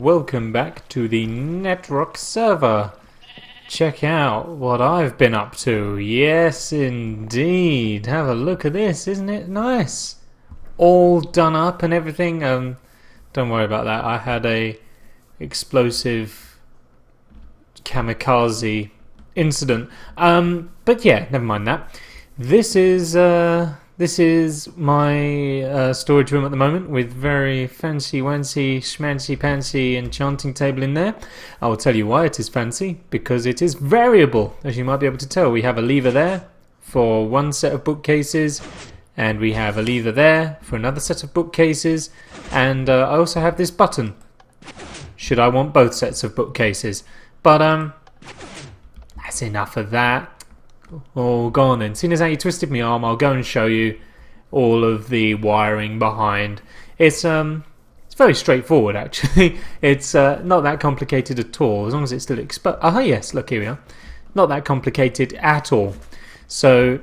welcome back to the Netrock server. Check out what I've been up to. Yes, indeed. Have a look at this, isn't it nice? All done up and everything. Don't worry about that. I had a explosive kamikaze incident. But yeah, never mind that. This is my storage room at the moment, with very fancy wancy schmancy pancy enchanting table in there. I will tell you why it is fancy, because it is variable. As you might be able to tell, we have a lever there for one set of bookcases, and we have a lever there for another set of bookcases, and I also have this button should I want both sets of bookcases. But that's enough of that. Oh, go on then. Seeing as how you twisted my arm, I'll go and show you all of the wiring behind. It's very straightforward actually. It's not that complicated at all, as long as it's still exposed. Ah yes, look, here we are. Not that complicated at all. So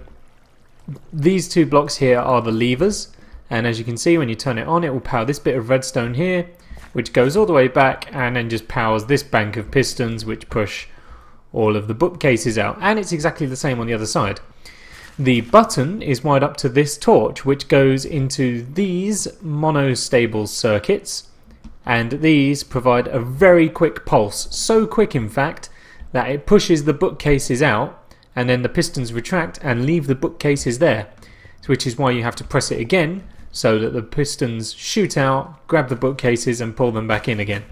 these two blocks here are the levers, and as you can see, when you turn it on, it will power this bit of redstone here, which goes all the way back and then just powers this bank of pistons, which push all of the bookcases out, and it's exactly the same on the other side. The button is wired up to this torch, which goes into these monostable circuits, and these provide a very quick pulse, so quick in fact that it pushes the bookcases out, and then the pistons retract and leave the bookcases there, which is why you have to press it again so that the pistons shoot out, grab the bookcases and pull them back in again.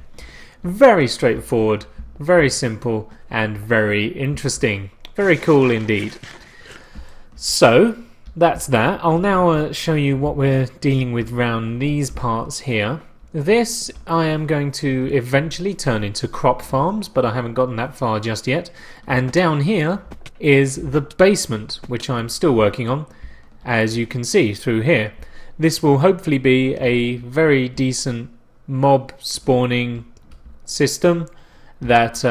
Very straightforward, very simple, and very interesting. Very cool indeed. So that's that. I'll now show you what we're dealing with round these parts here. This I am going to eventually turn into crop farms, but I haven't gotten that far just yet. And down here is the basement, which I'm still working on, as you can see through here. This will hopefully be a very decent mob spawning system that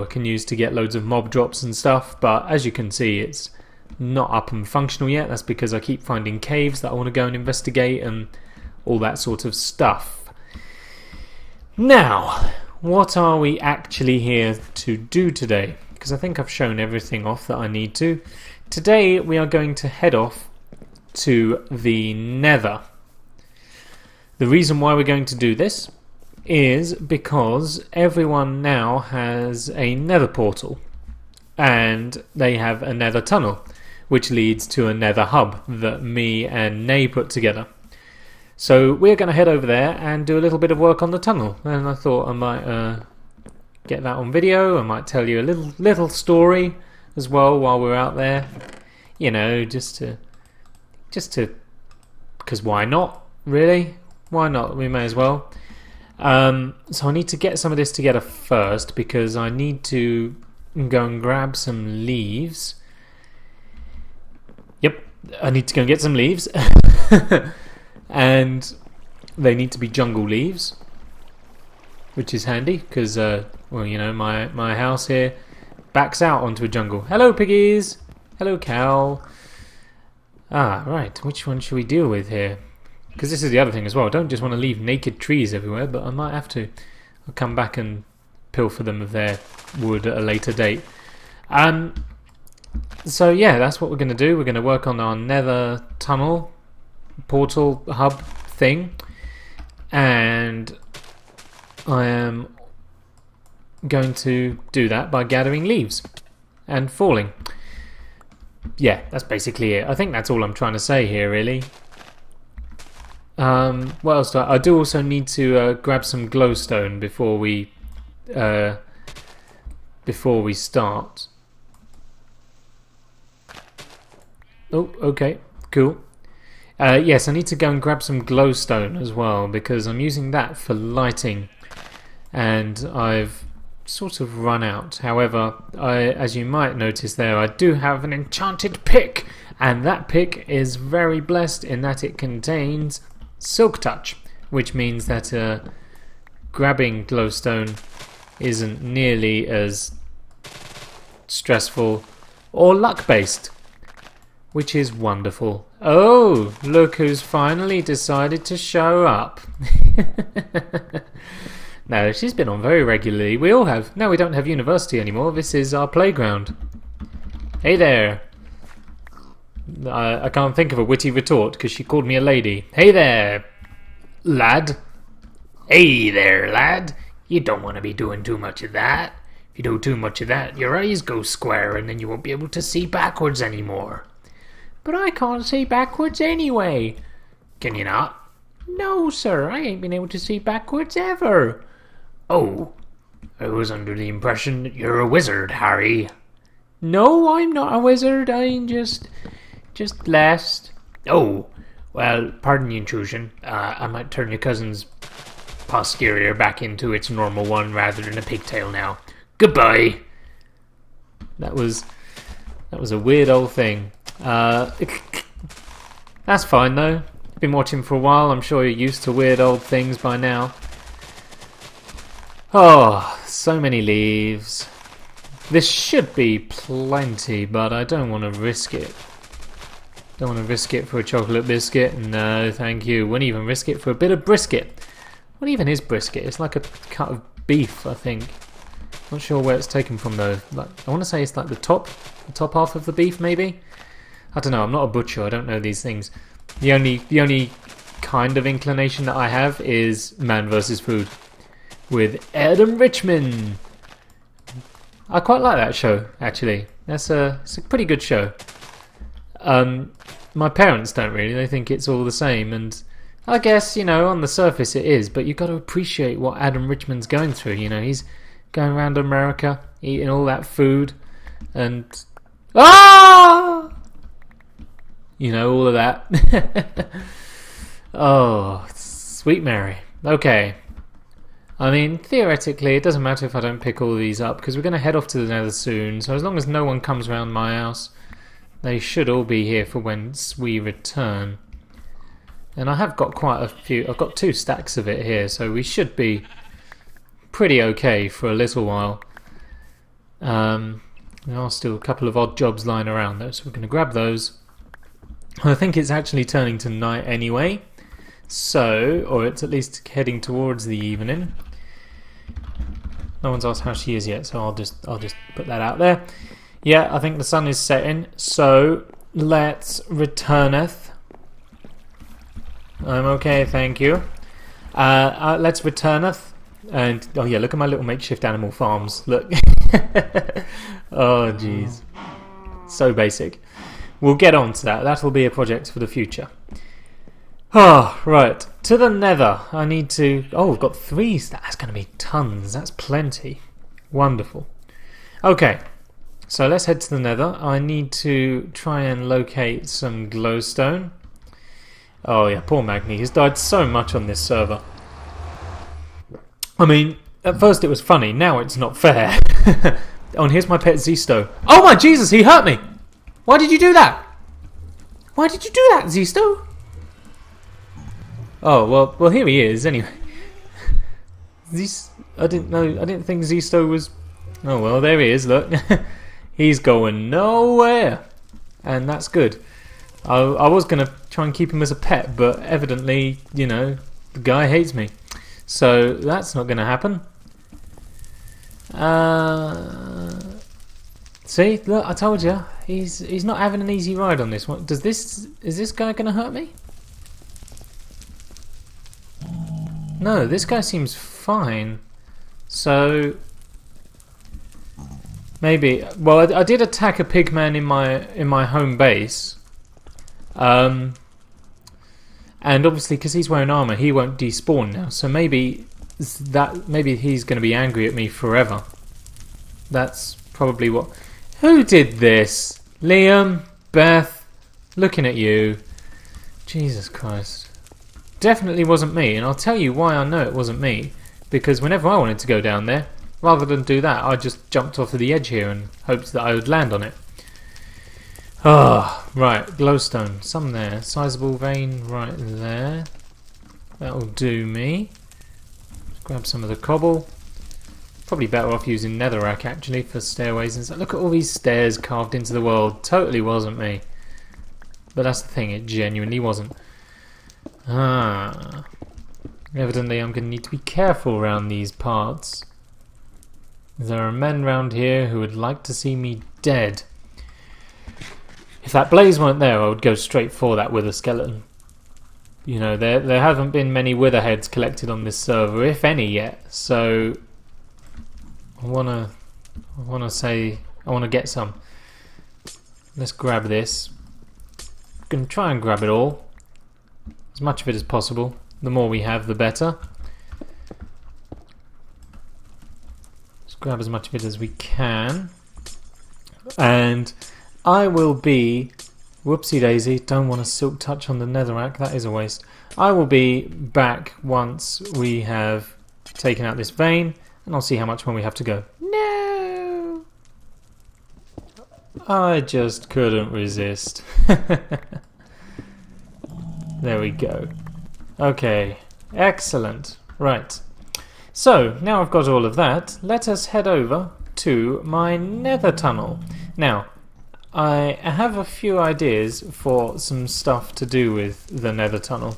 can use to get loads of mob drops and stuff, but as you can see, it's not up and functional yet. That's because I keep finding caves that I want to go and investigate and all that sort of stuff. Now, what are we actually here to do today? Because I think I've shown everything off that I need to. Today we are going to head off to the Nether. The reason why we're going to do this is because everyone now has a Nether portal, and they have a Nether tunnel, which leads to a Nether hub that me and Nay put together. So we're going to head over there and do a little bit of work on the tunnel, and I thought I might get that on video. I might tell you a little story as well while we're out there, you know, just to because why not, really? Why not? We may as well. So I need to get some of this together first, because I need to go and grab some leaves. Yep, I need to go and get some leaves. And they need to be jungle leaves, which is handy because well, you know, my house here backs out onto a jungle. Hello piggies. Hello cow. Right, which one should we deal with here? Because this is the other thing as well. I don't just want to leave naked trees everywhere, but I might have to. I'll come back and pilfer them of their wood at a later date. So yeah, that's what we're going to do. We're going to work on our Nether tunnel, portal, hub thing. And I am going to do that by gathering leaves and falling. Yeah, that's basically it. I think that's all I'm trying to say here, really. What else do I do also need to grab some glowstone before we start. Oh, okay, cool. Yes, I need to go and grab some glowstone as well, because I'm using that for lighting, and I've sort of run out. However, as you might notice there, I do have an enchanted pick, and that pick is very blessed in that it contains Silk Touch, which means that grabbing glowstone isn't nearly as stressful or luck based, which is wonderful. Oh, look who's finally decided to show up. No, she's been on very regularly. We all have. No, we don't have university anymore. This is our playground. Hey there. I can't think of a witty retort because she called me a lady. Hey there, lad. Hey there, lad. You don't want to be doing too much of that. If you do too much of that, your eyes go square and then you won't be able to see backwards anymore. But I can't see backwards anyway. Can you not? No, sir. I ain't been able to see backwards ever. Oh, I was under the impression that you're a wizard, Harry. No, I'm not a wizard. I'm just blessed. Oh, well, pardon the intrusion. I might turn your cousin's posterior back into its normal one rather than a pigtail now. Goodbye. That was a weird old thing. That's fine though. Been watching for a while. I'm sure you're used to weird old things by now. Oh, so many leaves. This should be plenty, but I don't want to risk it. Don't want to risk it for a chocolate biscuit. No, thank you. Wouldn't even risk it for a bit of brisket. What even is brisket? It's like a cut of beef, I think. Not sure where it's taken from though. Like, I want to say it's like the top half of the beef, maybe. I don't know. I'm not a butcher. I don't know these things. The only kind of inclination that I have is Man vs. Food with Adam Richman. I quite like that show, actually. It's a pretty good show. My parents don't really. They think it's all the same, and I guess, on the surface it is, but you've got to appreciate what Adam Richman's going through. He's going around America, eating all that food, and all of that. Oh, sweet Mary. Okay. I mean, theoretically, it doesn't matter if I don't pick all these up, because we're going to head off to the Nether soon, so as long as no one comes around my house, they should all be here for when we return. And I have got quite a few. I've got 2 stacks of it here, so we should be pretty okay for a little while. There are still a couple of odd jobs lying around though, so we're going to grab those. I think it's actually turning to night anyway, or it's at least heading towards the evening. No one's asked how she is yet, so I'll just put that out there. Yeah, I think the sun is setting, so let's returneth. I'm okay, thank you. Let's returneth. And, oh yeah, look at my little makeshift animal farms. Look. Oh, jeez. So basic. We'll get on to that. That'll be a project for the future. Oh, right. To the Nether. I need to... Oh, we've got 3. That's going to be tons. That's plenty. Wonderful. Okay. So let's head to the Nether. I need to try and locate some glowstone. Oh yeah, poor Magni. He's died so much on this server. I mean, at first it was funny. Now it's not fair. Oh, and here's my pet Zisto. Oh my Jesus, he hurt me! Why did you do that? Why did you do that, Zisto? Oh, well here he is, anyway. I didn't think Zisto was... Oh, well, there he is, look. He's going nowhere. And that's good. I was going to try and keep him as a pet, but evidently, the guy hates me. So that's not going to happen. See, look, I told you, he's not having an easy ride on this one. Is this guy going to hurt me? No, this guy seems fine. So maybe. Well, I did attack a pigman in my home base. And obviously, because he's wearing armor, he won't despawn now. So maybe he's going to be angry at me forever. That's probably what. Who did this? Liam, Beth, looking at you. Jesus Christ. Definitely wasn't me, and I'll tell you why I know it wasn't me. Because whenever I wanted to go down there, rather than do that, I just jumped off of the edge here and hoped that I would land on it. Ah, right, glowstone. Some there. Sizable vein right there. That'll do me. Grab some of the cobble. Probably better off using netherrack actually for stairways and stuff. Look at all these stairs carved into the world. Totally wasn't me. But that's the thing, it genuinely wasn't. Ah. Evidently I'm going to need to be careful around these parts. There are men round here who would like to see me dead. If that blaze weren't there, I would go straight for that wither skeleton. You know, there haven't been many wither heads collected on this server, if any yet, so I wanna get some. Let's grab this. I'm gonna try and grab it all. As much of it as possible. The more we have, the better. Let's grab as much of it as we can. And I will be... Whoopsie daisy, don't want to silk touch on the netherrack, that is a waste. I will be back once we have taken out this vein, and I'll see how much more we have to go. No! I just couldn't resist. There we go. Okay, excellent. Right. So, now I've got all of that, let us head over to my nether tunnel. Now, I have a few ideas for some stuff to do with the nether tunnel,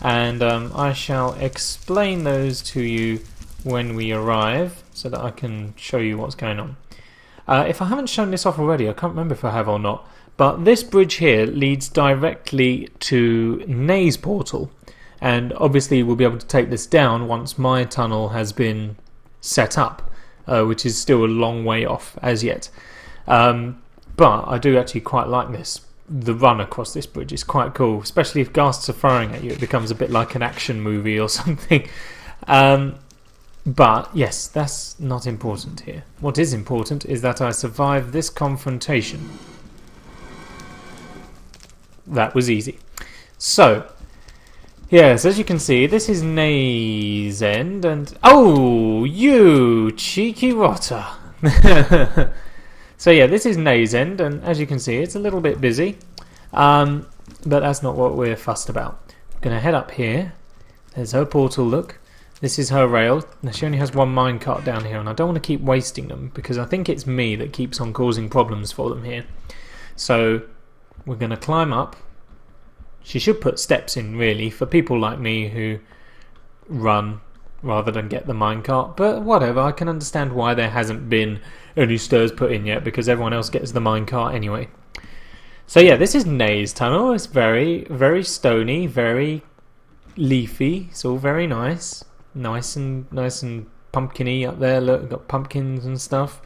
and I shall explain those to you when we arrive so that I can show you what's going on. If I haven't shown this off already, I can't remember if I have or not, but this bridge here leads directly to Nay's portal, and obviously we'll be able to take this down once my tunnel has been set up, which is still a long way off as yet. But I do actually quite like this. The run across this bridge is quite cool, especially if ghasts are firing at you. It becomes a bit like an action movie or something. But yes, that's not important here. What is important is that I survived this confrontation. That was easy. So, yes, as you can see, this is Nay's end, and... Oh, you cheeky rotter! So yeah, this is Nay's end, and as you can see, it's a little bit busy, but that's not what we're fussed about. I'm going to head up here. There's her portal, look. This is her rail. Now, she only has one minecart down here, and I don't want to keep wasting them, because I think it's me that keeps on causing problems for them here. So, we're going to climb up. She should put steps in, really, for people like me who run rather than get the minecart, but whatever, I can understand why there hasn't been any stairs put in yet, because everyone else gets the minecart anyway. So yeah, this is Nay's tunnel. It's very, very stony, very leafy. It's all very nice. Nice and pumpkin-y up there. Look, got pumpkins and stuff.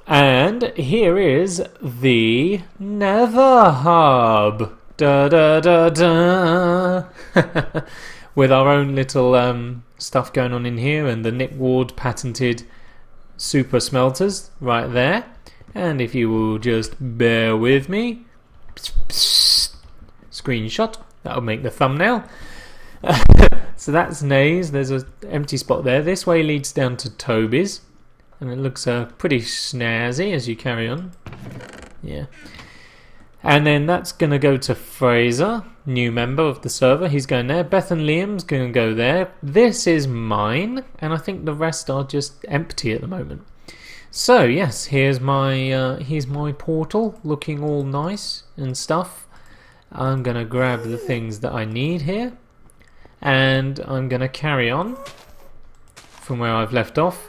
And here is the Nether Hub. Da da da da. With our own little stuff going on in here, and the Nick Ward patented super smelters right there. And if you will just bear with me, screenshot, that'll make the thumbnail. So that's Nay's. There's an empty spot there. This way leads down to Toby's, and it looks pretty snazzy as you carry on. Yeah. And then that's going to go to Fraser, new member of the server. He's going there. Beth and Liam's going to go there. This is mine, and I think the rest are just empty at the moment. So yes, here's my portal, looking all nice and stuff. I'm going to grab the things that I need here, and I'm going to carry on from where I've left off.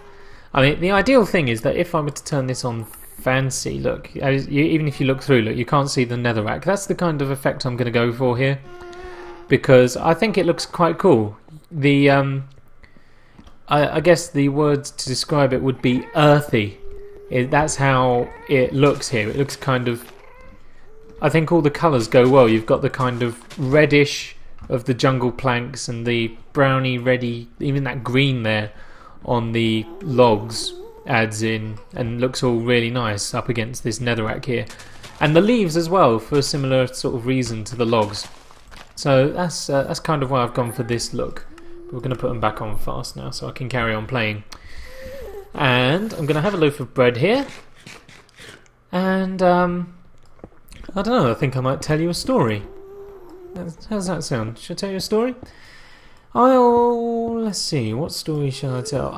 I mean, the ideal thing is that if I were to turn this on fancy, look, even if you look through, look, you can't see the netherrack. That's the kind of effect I'm going to go for here, because I think it looks quite cool. The I guess the words to describe it would be earthy. That's how it looks here. It looks kind of, I think all the colours go well. You've got the kind of reddish of the jungle planks, and the browny reddy, even that green there on the logs adds in and looks all really nice up against this netherrack here, and the leaves as well, for a similar sort of reason to the logs. So that's kind of why I've gone for this look. But we're going to put them back on fast now so I can carry on playing. And I'm going to have a loaf of bread here, and I don't know, I think I might tell you a story. How's that sound? Should I tell you a story? Let's see, what story shall I tell?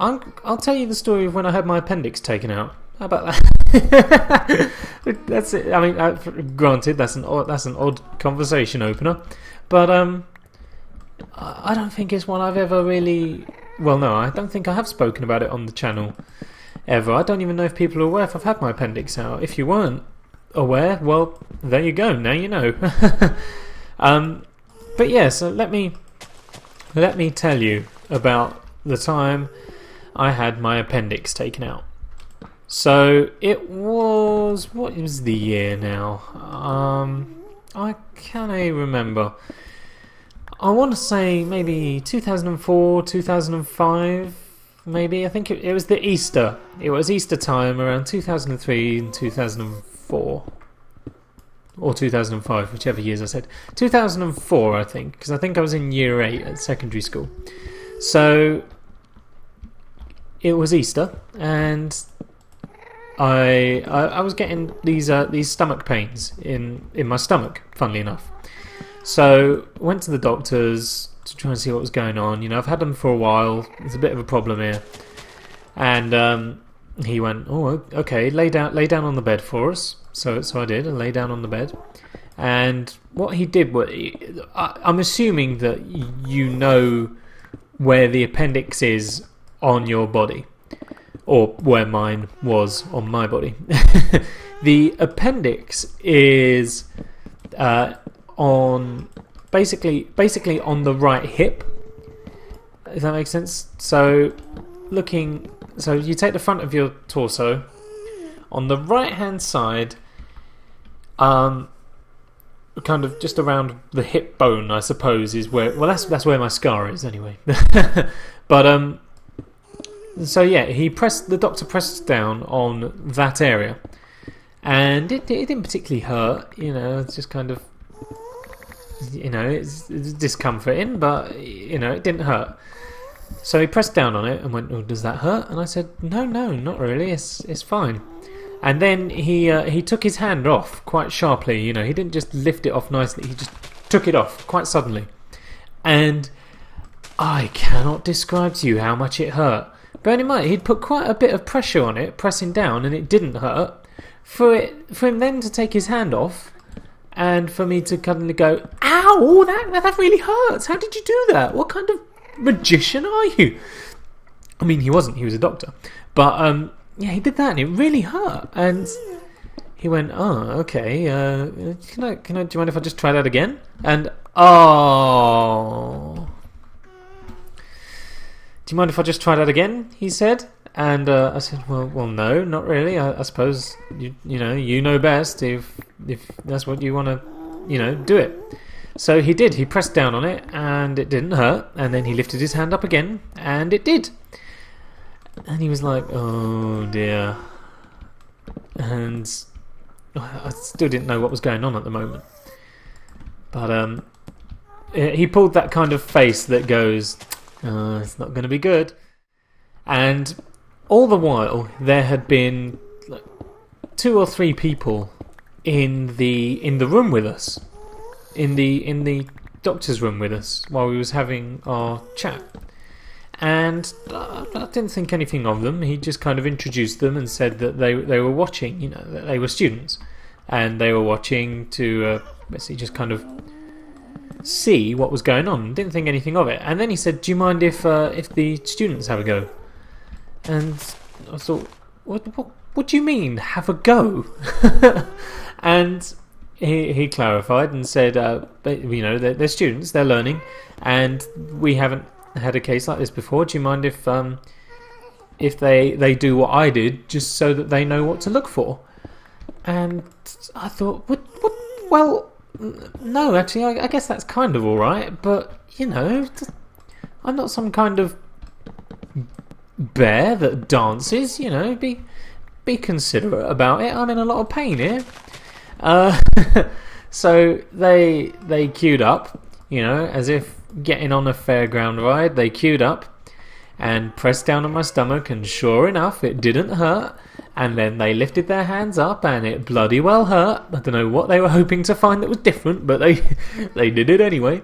I'll tell you the story of when I had my appendix taken out. How about that? That's it. I mean, granted, that's an odd conversation opener, but I don't think it's one I've ever really... Well, no, I don't think I have spoken about it on the channel ever. I don't even know if people are aware if I've had my appendix out. If you weren't aware, well, there you go. Now you know. But yeah, so let me tell you about the time I had my appendix taken out. So it was... What was the year now? I can't even remember. I want to say maybe 2004, 2005, maybe. I think it was the Easter. It was Easter time around 2003 and 2004. Or 2005, whichever years I said. 2004, I think, because I think I was in year 8 at secondary school. So it was Easter, and I was getting these stomach pains in my stomach, funnily enough. So went to the doctors to try and see what was going on. You know, I've had them for a while. There's a bit of a problem here. And he went, "Oh, okay, lay down on the bed for us." So I did, and lay down on the bed. And what he did was, I'm assuming that you know where the appendix is on your body, or where mine was on my body. The appendix is on basically on the right hip. If that makes sense. So you take the front of your torso. On the right hand side, kind of just around the hip bone, I suppose, is where. Well, that's where my scar is anyway. But so yeah, the doctor pressed down on that area, and it didn't particularly hurt. You know, it's just kind of, you know, it's discomforting, but you know, it didn't hurt. So he pressed down on it and went, "Oh, does that hurt?" And I said, "No, not really. It's fine." And then he took his hand off quite sharply. You know, he didn't just lift it off nicely. He just took it off quite suddenly, and I cannot describe to you how much it hurt. Bear in mind, he'd put quite a bit of pressure on it, pressing down, and it didn't hurt. For him then to take his hand off, and for me to kind of go, "Ow, that really hurts. How did you do that? What kind of magician are you?" I mean, he wasn't. He was a doctor, but yeah, he did that, and it really hurt. And he went, "Oh, okay. Can I? Do you mind if I just try that again?" And oh. "Do you mind if I just try that again?" he said. And I said, well, no, not really. I suppose you know best. If that's what you want to, do it. So he did. He pressed down on it, and it didn't hurt. And then he lifted his hand up again, and it did. And he was like, "Oh dear." And I still didn't know what was going on at the moment. But he pulled that kind of face that goes, "It's not going to be good." And all the while, there had been like 2 or 3 people in the room with us, in the doctor's room with us, while we was having our chat. And I didn't think anything of them. He just kind of introduced them and said that they were watching, that they were students, and they were watching to basically just kind of see what was going on. Didn't think anything of it. And then he said, "Do you mind if the students have a go?" And I thought, what do you mean, have a go? And he clarified and said, they're students, they're learning, and we haven't had a case like this before. Do you mind if they do what I did, just so that they know what to look for? And I thought, what? Well, no, actually, I guess that's kind of all right, but I'm not some kind of bear that dances. Be considerate about it. I'm in a lot of pain here. So they queued up, as if getting on a fairground ride. They queued up and pressed down on my stomach, and sure enough, it didn't hurt. And then they lifted their hands up, and it bloody well hurt. I don't know what they were hoping to find that was different, but they did it anyway.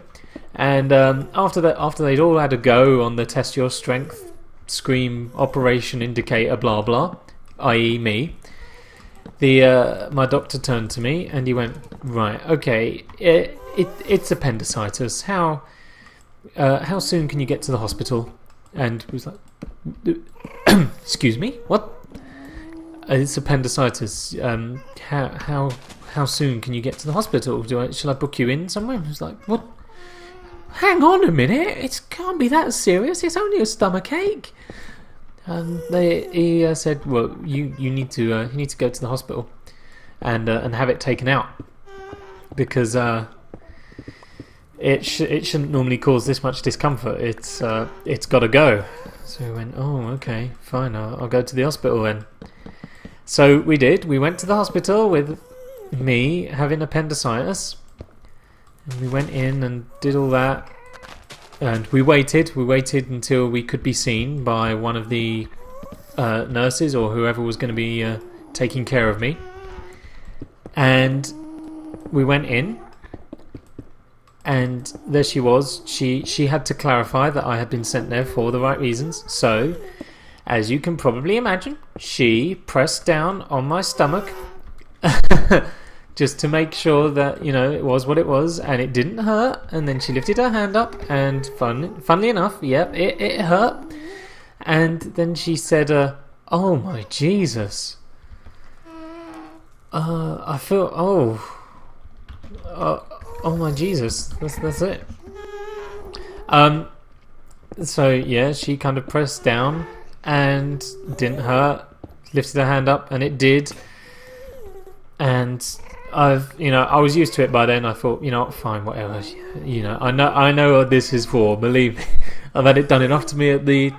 And after they'd all had a go on the test your strength, scream, operation indicator, blah blah, i.e. me, my doctor turned to me and he went, "Right, okay, it's appendicitis. How how soon can you get to the hospital? And he was like, excuse me, what? It's appendicitis. How soon can you get to the hospital? Shall I book you in somewhere? I was like, what? Hang on a minute, it can't be that serious. It's only a stomach ache. And he said, well, you need to go to the hospital and have it taken out because it shouldn't normally cause this much discomfort. It's got to go. So we went, oh, okay, fine. I'll go to the hospital then. So we did. We went to the hospital with me having appendicitis. And we went in and did all that. And we waited. We waited until we could be seen by one of the nurses or whoever was going to be taking care of me. And we went in. And there she was. She had to clarify that I had been sent there for the right reasons. So, as you can probably imagine, she pressed down on my stomach just to make sure that, it was what it was and it didn't hurt. And then she lifted her hand up and funnily enough, yep, it hurt. And then she said, oh my Jesus. I feel, oh my Jesus, that's it. So yeah, she kind of pressed down and didn't hurt, lifted her hand up and it did. And I was used to it by then. I thought, fine, whatever. I know what this is for. Believe me, I've had it done enough to me at the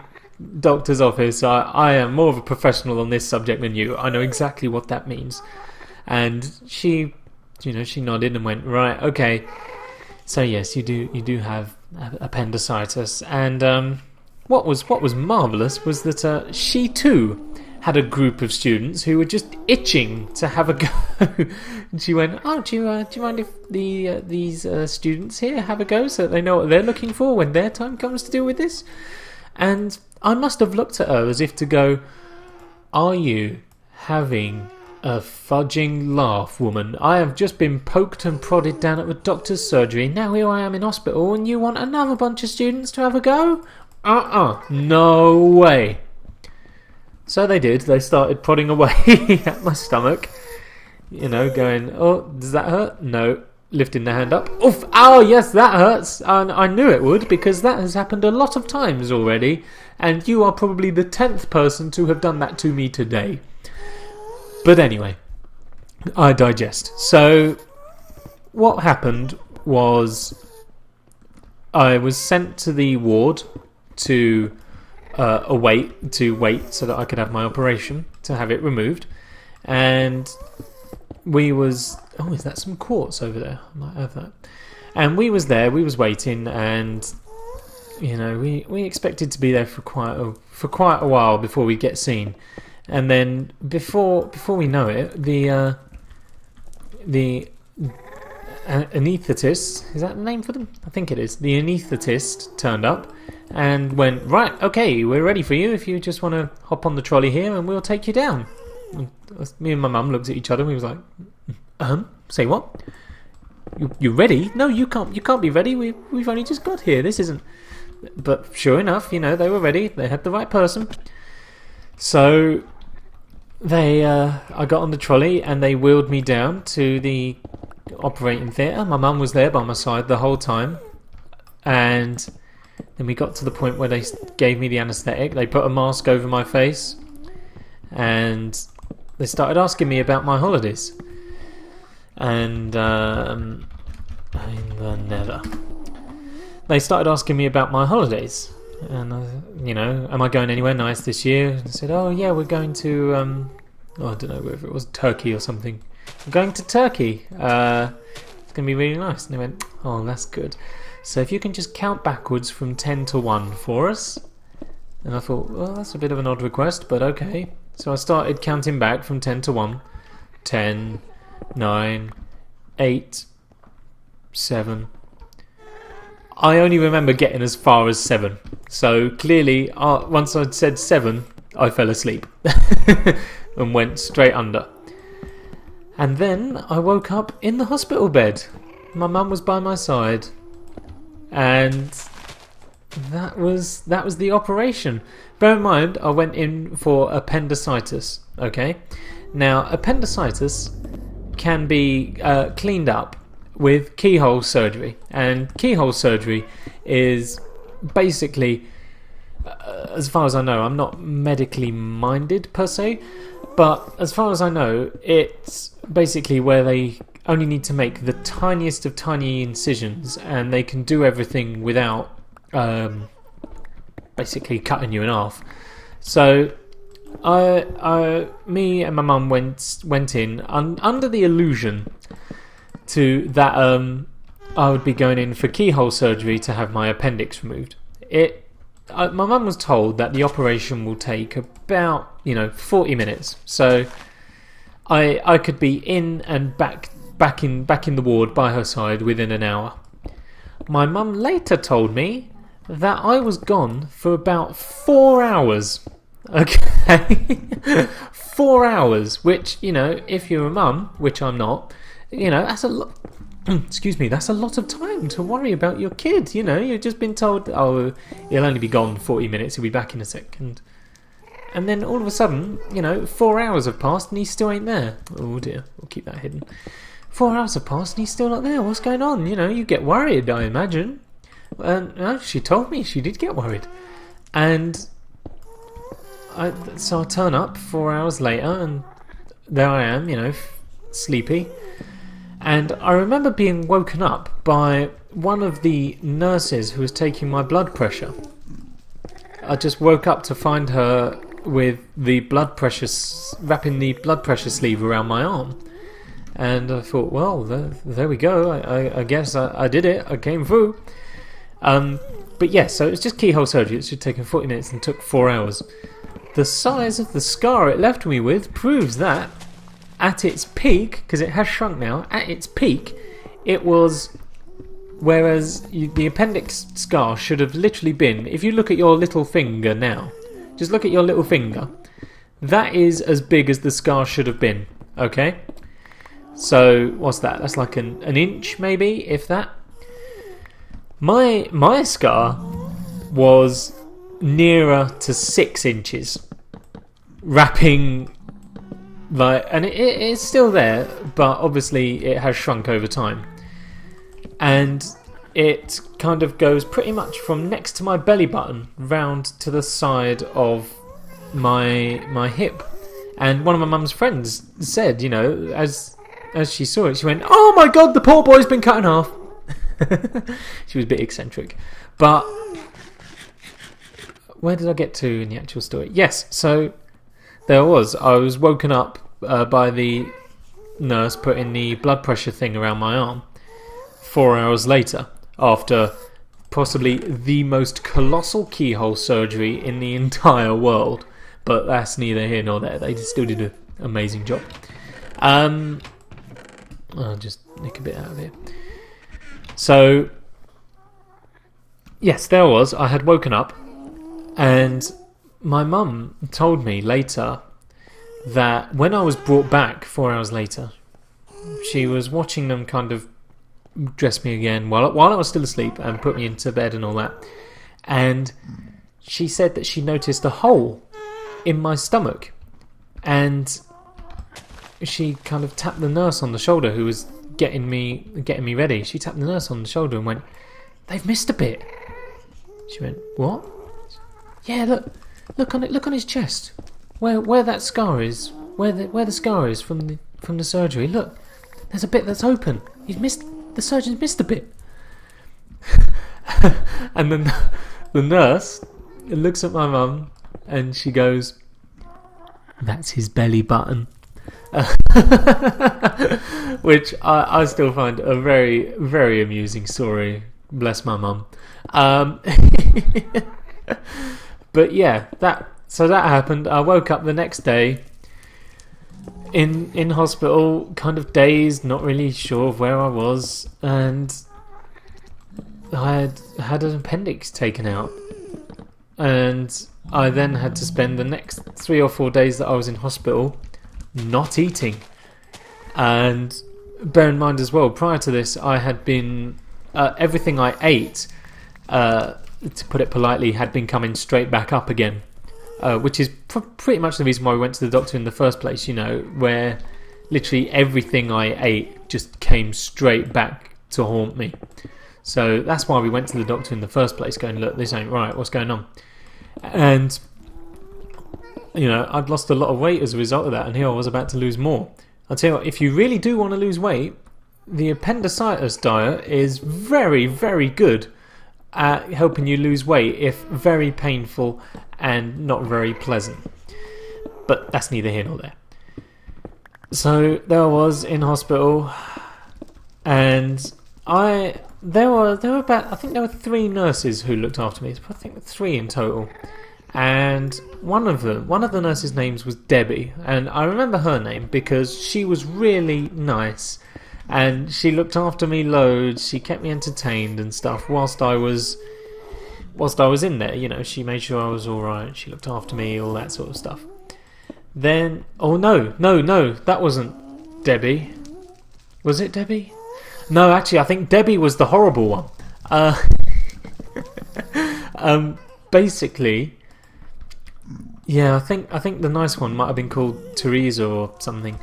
doctor's office. I am more of a professional on this subject than you. I know exactly what that means. And she nodded and went, right, okay. So yes, you do have appendicitis. And what was marvelous was that she too had a group of students who were just itching to have a go. And she went, oh, do you mind if these students here have a go so that they know what they're looking for when their time comes to deal with this? And I must have looked at her as if to go, are you having a fudging laugh, woman? I have just been poked and prodded down at the doctor's surgery. Now here I am in hospital and you want another bunch of students to have a go? No way. So they did. They started prodding away at my stomach. Going, oh, does that hurt? No. Lifting the hand up. Oof! Oh, yes, that hurts. And I knew it would because that has happened a lot of times already. And you are probably the 10th person to have done that to me today. But anyway, I digest. So what happened was I was sent to the ward to wait so that I could have my operation, to have it removed. And we was... Oh, is that some quartz over there? I might have that. And we was there, we was waiting, and we expected to be there for quite a while before we get seen. And then before we know it, the anaesthetist, is that the name for them? I think it is. The anaesthetist turned up and went, right, okay, we're ready for you if you just want to hop on the trolley here and we'll take you down. And me and my mum looked at each other and we was like, say what? You ready? No, you can't be ready. We've only just got here. This isn't... But sure enough, they were ready. They had the right person. So I got on the trolley and they wheeled me down to the operating theatre. My mum was there by my side the whole time. And then we got to the point where they gave me the anaesthetic. They put a mask over my face. And they started asking me about my holidays. And in the Nether. They started asking me about my holidays. And, am I going anywhere nice this year? And I said, oh, yeah, we're going to, I don't know whether it was Turkey or something. We're going to Turkey. It's going to be really nice. And they went, oh, that's good. So if you can just count backwards from 10 to 1 for us. And I thought, well, that's a bit of an odd request, but okay. So I started counting back from 10 to 1. 10, 9, 8, 7... I only remember getting as far as 7. So clearly, once I'd said 7, I fell asleep and went straight under. And then I woke up in the hospital bed. My mum was by my side. And that was the operation. Bear in mind, I went in for appendicitis. Okay, now appendicitis can be cleaned up with keyhole surgery, and keyhole surgery is basically, as far as I know, I'm not medically minded per se, but as far as I know, it's basically where they only need to make the tiniest of tiny incisions, and they can do everything without basically cutting you in half. So me and my mum went in under the illusion to that I would be going in for keyhole surgery to have my appendix removed. My mum was told that the operation will take about 40 minutes, so I could be in and back in the ward by her side within an hour. My mum later told me that I was gone for about 4 hours. Okay, 4 hours, which, if you're a mum, which I'm not, that's a lot. Excuse me, that's a lot of time to worry about your kid. You've just been told, oh, he'll only be gone 40 minutes, he'll be back in a second. And then all of a sudden, 4 hours have passed and he still ain't there. Oh dear, we'll keep that hidden. 4 hours have passed and he's still not there. What's going on? You get worried, I imagine. No, she told me she did get worried. And so I turn up 4 hours later and there I am, sleepy. And I remember being woken up by one of the nurses who was taking my blood pressure. I just woke up to find her with the blood pressure, wrapping the blood pressure sleeve around my arm. And I thought, well, there we go. I guess I did it. I came through. But yeah, so it's just keyhole surgery. It's just taken 40 minutes and took 4 hours. The size of the scar it left me with proves that at its peak, because it has shrunk now, at its peak, it was, whereas the appendix scar should have literally been, if you look at your little finger now, just look at your little finger, that is as big as the scar should have been, okay? So, what's that? That's like an inch, maybe, if that. My scar was nearer to 6 inches, wrapping, and it's still there, but obviously it has shrunk over time. And it kind of goes pretty much from next to my belly button round to the side of my hip. And one of my mum's friends said, as she saw it, she went, "Oh my god, the poor boy's been cut in half." She was a bit eccentric. But where did I get to in the actual story? Yes, so there I was woken up by the nurse putting the blood pressure thing around my arm 4 hours later, after possibly the most colossal keyhole surgery in the entire world. But that's neither here nor there. They still did an amazing job. I'll just nick a bit out of here. So, yes, there I was. I had woken up, and my mum told me later that when I was brought back 4 hours later, she was watching them kind of dress me again while I was still asleep and put me into bed and all that. And she said that she noticed a hole in my stomach, and she kind of tapped the nurse on the shoulder who was getting me ready. She tapped the nurse on the shoulder and went, "They've missed a bit." She went, "What?" "Yeah, look on his chest, where that scar is, where the scar is from the surgery. Look, there's a bit that's open. The surgeon's missed a bit." And then the nurse looks at my mum and she goes, "That's his belly button." Which I still find a very, very amusing story. Bless my mum. But yeah, that happened. I woke up the next day in hospital, kind of dazed, not really sure of where I was, and I had an appendix taken out, and I then had to spend the next 3 or 4 days that I was in hospital not eating. And bear in mind as well, prior to this, I had been everything I ate to put it politely, had been coming straight back up again, which is pretty much the reason why we went to the doctor in the first place, you know, where literally everything I ate just came straight back to haunt me. So that's why we went to the doctor in the first place, going, look, this ain't right, what's going on? And, you know, I'd lost a lot of weight as a result of that, and here I was about to lose more. I'll tell you what, if you really do want to lose weight, the appendicitis diet is very, very good at helping you lose weight, if very painful and not very pleasant. But that's neither here nor there. So there I was in hospital, and there were about, I think there were 3 nurses who looked after me. I think 3 in total. And one of the nurses' names was Debbie, and I remember her name because she was really nice, and she looked after me loads. She kept me entertained and stuff whilst I was in there. You know, she made sure I was all right. She looked after me, all that sort of stuff. Then, oh no, that wasn't Debbie. Was it Debbie? No, actually, I think Debbie was the horrible one. Basically, yeah, I think the nice one might have been called Teresa or something,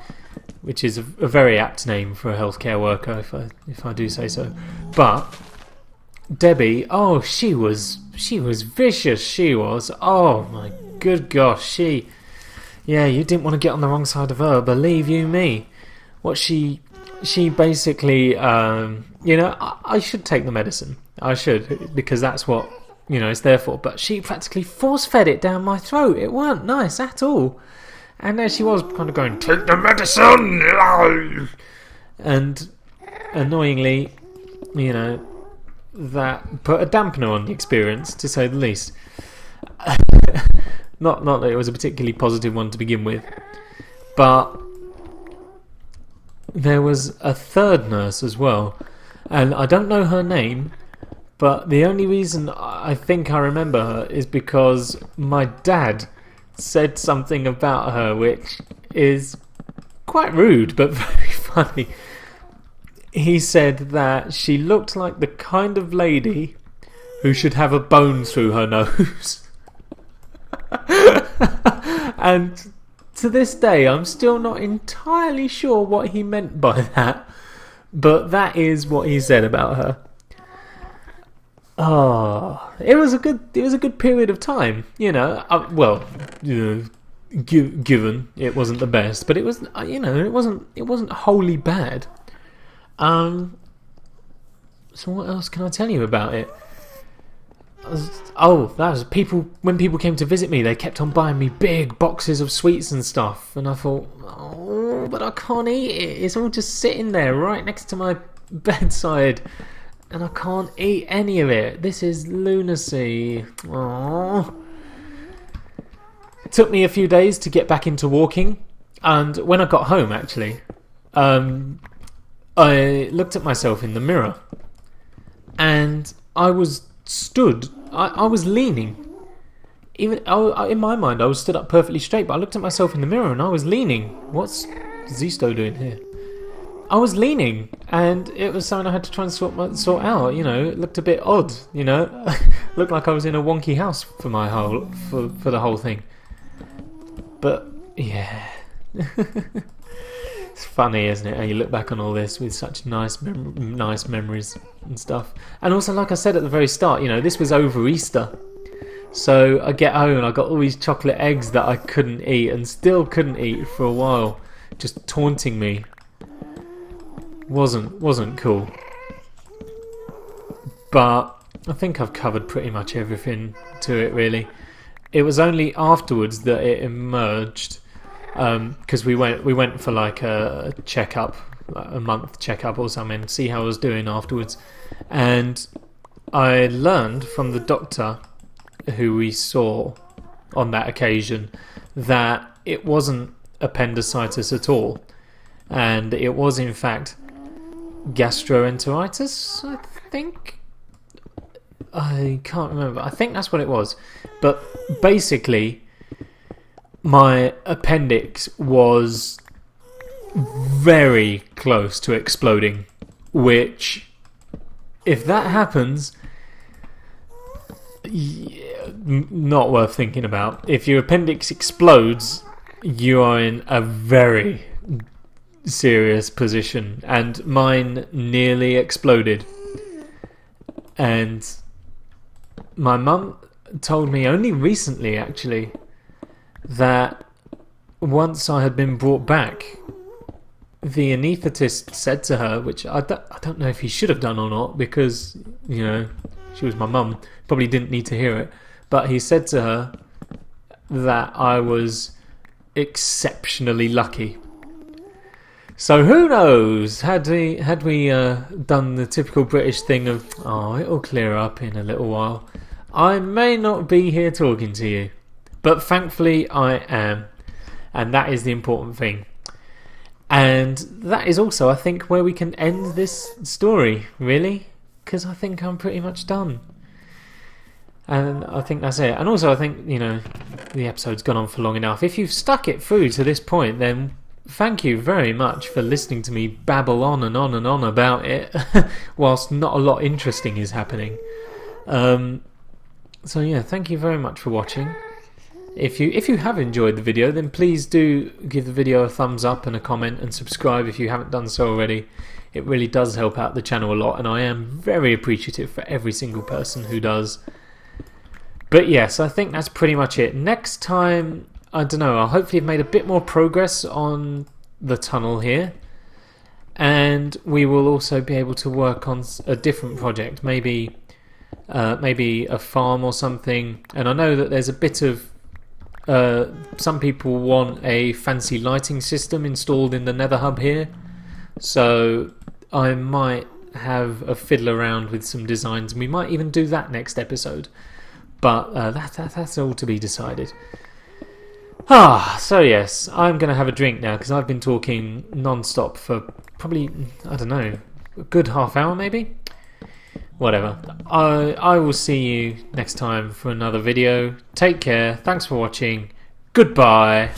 which is a very apt name for a healthcare worker, if I do say so. But Debbie, oh, she was vicious. She was. Oh my good gosh, yeah, you didn't want to get on the wrong side of her. Believe you me, what she basically, you know, I should take the medicine. I should, because that's what, you know, it's there for. But she practically force-fed it down my throat. It weren't nice at all. And there she was, kind of going, take the medicine! And annoyingly, you know, that put a dampener on the experience, to say the least. Not that it was a particularly positive one to begin with. But there was a 3rd nurse as well. And I don't know her name, but the only reason I think I remember her is because my dad said something about her which is quite rude but very funny. He said that she looked like the kind of lady who should have a bone through her nose. And to this day I'm still not entirely sure what he meant by that, but that is what he said about her. Oh, it was a good period of time, you know. Given it wasn't the best, but it was, you know, it wasn't wholly bad. So what else can I tell you about it? That was people. When people came to visit me, they kept on buying me big boxes of sweets and stuff, and I thought, oh, but I can't eat it. It's all just sitting there right next to my bedside, and I can't eat any of it. This is lunacy. Oh. It took me a few days to get back into walking, and when I got home, actually, I looked at myself in the mirror, and I was stood. I was leaning. Even in my mind, I was stood up perfectly straight, but I looked at myself in the mirror and I was leaning. What's Zisto doing here? I was leaning, and it was something I had to try and sort out. You know, it looked a bit odd. You know, looked like I was in a wonky house for for the whole thing. But yeah, it's funny, isn't it? How you look back on all this with such nice memories and stuff. And also, like I said at the very start, you know, this was over Easter. So I get home and I got all these chocolate eggs that I couldn't eat and still couldn't eat for a while, just taunting me. Wasn't cool. But I think I've covered pretty much everything to it, really. It was only afterwards that it emerged, because we went for like a checkup, a month checkup or something, see how I was doing afterwards, and I learned from the doctor who we saw on that occasion that it wasn't appendicitis at all, and it was in fact gastroenteritis, I think. I can't remember. I think that's what it was. But basically, my appendix was very close to exploding, which, if that happens, not worth thinking about. If your appendix explodes, you are in a very serious position, and mine nearly exploded. And my mum told me only recently, actually, that once I had been brought back, the anaesthetist said to her, which I don't know if he should have done or not, because, you know, she was my mum, probably didn't need to hear it, but he said to her that I was exceptionally lucky. So who knows? Had we done the typical British thing of, oh, it'll clear up in a little while, I may not be here talking to you. But thankfully I am. And that is the important thing. And that is also, I think, where we can end this story, really. Because I think I'm pretty much done. And I think that's it. And also I think, you know, the episode's gone on for long enough. If you've stuck it through to this point, then thank you very much for listening to me babble on and on and on about it, whilst not a lot interesting is happening. So yeah, thank you very much for watching. If you have enjoyed the video, then please do give the video a thumbs up and a comment, and subscribe if you haven't done so already. It really does help out the channel a lot, and I am very appreciative for every single person who does. But yes, I think that's pretty much it. Next time, I don't know, I'll hopefully have made a bit more progress on the tunnel here, and we will also be able to work on a different project, maybe a farm or something. And I know that there's a bit of some people want a fancy lighting system installed in the Nether hub here, so I might have a fiddle around with some designs, and we might even do that next episode. But that's all to be decided. So yes, I'm going to have a drink now, because I've been talking non-stop for probably, I don't know, a good half hour maybe? Whatever. I will see you next time for another video. Take care. Thanks for watching. Goodbye.